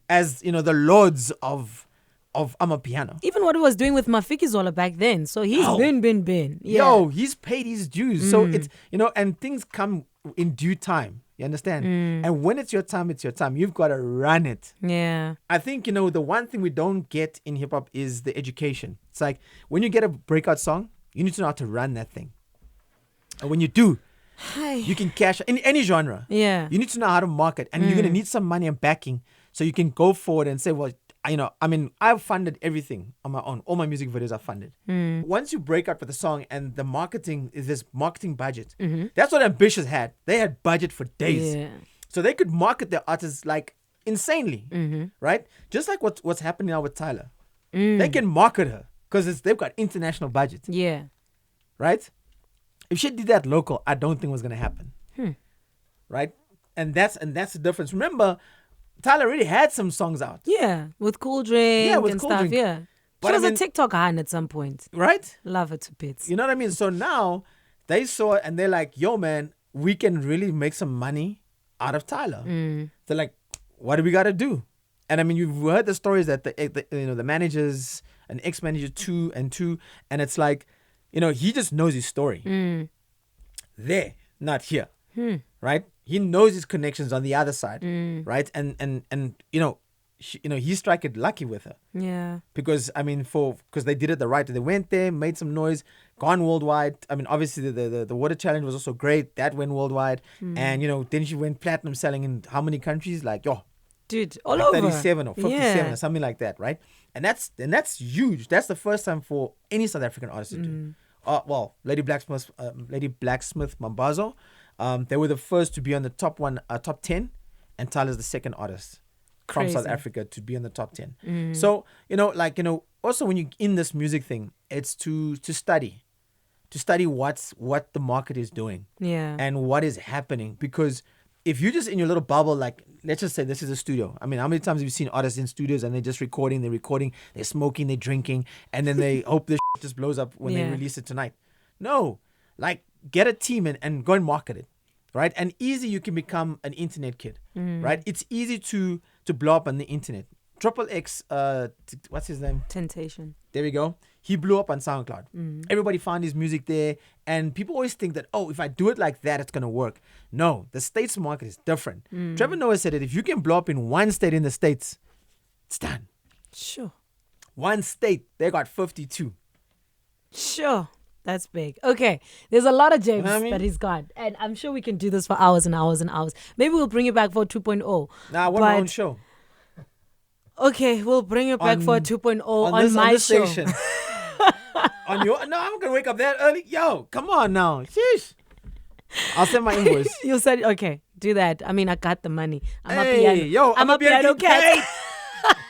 as, you know, the lords of Amapiano. Even what he was doing with Mafikizolo back then. So he's been. Yeah. Yo, he's paid his dues. So it's, you know, and things come in due time. You understand? And when it's your time, it's your time. You've got to run it. Yeah. I think, you know, the one thing we don't get in hip hop is the education. It's like when you get a breakout song, you need to know how to run that thing. And when you do, you can cash in any genre. Yeah. You need to know how to market, and you're going to need some money and backing so you can go forward and say, well, you know, I mean, I've funded everything on my own. All my music videos are funded. Once you break out with a song and the marketing is this marketing budget, that's what Ambitious had. They had budget for days. Yeah. So they could market their artists like insanely, right? Just like what's happening now with Tyler. They can market her because they've got international budget, Yeah. right? If she did that local, I don't think it was going to happen, right? And that's the difference. Remember, Tyler already had some songs out, Yeah. With Cool Drink with and Cool stuff. Drink. Yeah. But She I was a mean- TikTok icon at some point. right? Love her to bits. You know what I mean? So now they saw it and they're like, yo, man, we can really make some money out of Tyler. They're like, what do we got to do? And I mean, you've heard the stories that the managers, an ex-manager two, and it's like, you know, he just knows his story. There, not here, right? He knows his connections on the other side, right? And you know, he struck it lucky with her. Yeah. Because I mean, because they did it the right way. They went there, made some noise, gone worldwide. I mean, obviously the water challenge was also great. That went worldwide, and you know, then she went platinum, selling in how many countries? Like Dude, all like over. 37 or 57 Yeah. or something like that, right? And that's huge. That's the first time for any South African artist to do. Well, Lady Blacksmith Mambazo, they were the first to be on the top 10, and Tyler's the second artist from South Crazy. Africa to be on the top 10. So, you know, like, you know, also when you're in this music thing, it's to study what the market is doing Yeah. and what is happening. Because if you're just in your little bubble, like, let's just say this is a studio. I mean, how many times have you seen artists in studios and they're just recording, they're smoking, they're drinking, and then they hope this just blows up when they Yeah. release it tonight? No, like, get a team and go and market it, right? And easy, you can become an internet kid, right? It's easy to blow up on the internet. Triple X, what's his name? Temptation. There we go. He blew up on SoundCloud. Everybody found his music there. And people always think that, oh, if I do it like that, it's going to work. No, the States market is different. Trevor Noah said that if you can blow up in one state in the States, it's done. Sure. One state, they got 52. Sure. That's big. Okay. There's a lot of James know what I mean? that he's got. And I'm sure we can do this for hours and hours and hours. Maybe we'll bring you back for 2.0. Nah, I want my But- own show. Okay, we'll bring you back for On- 2.0 On on my this show. station. On your, no, I'm going to wake up that early. Yo, come on now. Sheesh. I'll send my invoice. You said, okay, do that. I mean, I got the money. I'm a Hey, piano. yo, I'm a piano getting cat.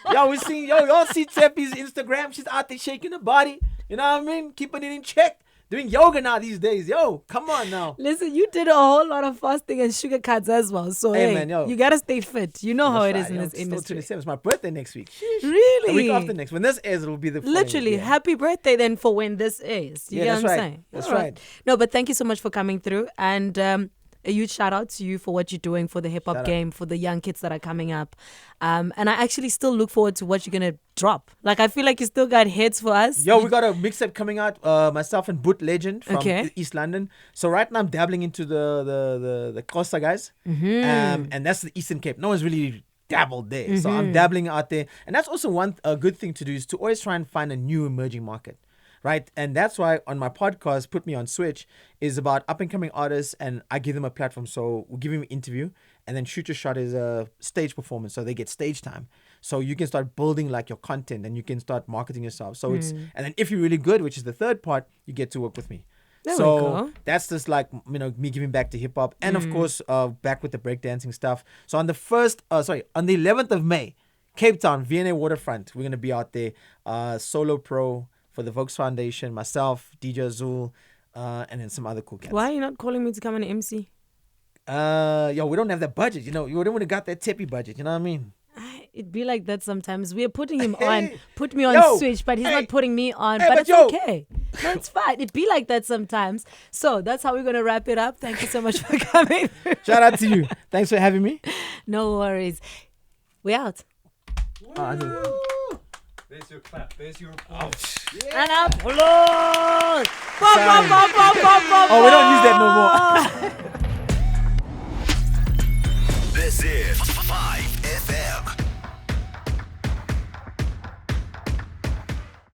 paid. Yo, y'all see Tshepi's Instagram. She's out there shaking her body. You know what I mean? Keeping it in check. Doing yoga now these days. Yo, come on now. Listen, you did a whole lot of fasting and sugar cuts as well. So, Hey, hey, man, yo. you got to stay fit. You know how it That's is in right, this yo, industry. Still 27. It's my birthday next week. Sheesh. Really? The week after next. When this airs, it'll be the following Literally, week, yeah. happy birthday then for when this is. You Yeah, get that's what I'm right. saying? That's All right. No, but thank you so much for coming through. And a huge shout out to you for what you're doing for the hip hop Shout out. game, for the young kids that are coming up. And I actually still look forward to what you're going to drop. Like, I feel like you still got hits for us. Yo, we got a mixtape coming out. Myself and Boot Legend from Okay. East London. So right now I'm dabbling into the Costa guys, and that's the Eastern Cape. No one's really dabbled there, so I'm dabbling out there, and that's also one good thing to do is to always try and find a new emerging market. Right, and that's why on my podcast, Put Me on Switch, is about up and coming artists, and I give them a platform. So we'll give them an interview, and then Shoot Your Shot is a stage performance, so they get stage time. So you can start building like your content, and you can start marketing yourself. So it's, and then if you're really good, which is the third part, you get to work with me. There we So go. that's just like, you know, me giving back to hip hop, and of course back with the breakdancing stuff. So on the 11th of May, Cape Town, V&A Waterfront, we're gonna be out there, solo pro for the Volks Foundation, myself, DJ Azul, and then some other cool cats. Why are you not calling me to come and MC? Yo, we don't have that budget, you know. You wouldn't have got that Tshepi budget, you know what I mean? It'd be like that sometimes. We are putting him Hey, on, put me on yo, Switch, but he's hey, not putting me on. hey, but but it's yo, okay. No, it's fine. It be like that sometimes. So that's how we're going to wrap it up. Thank you so much for coming. Shout out to you. Thanks for having me. No worries. We out. There's your clap. There's your applause. And applause. Oh, we don't use that no more. This is 5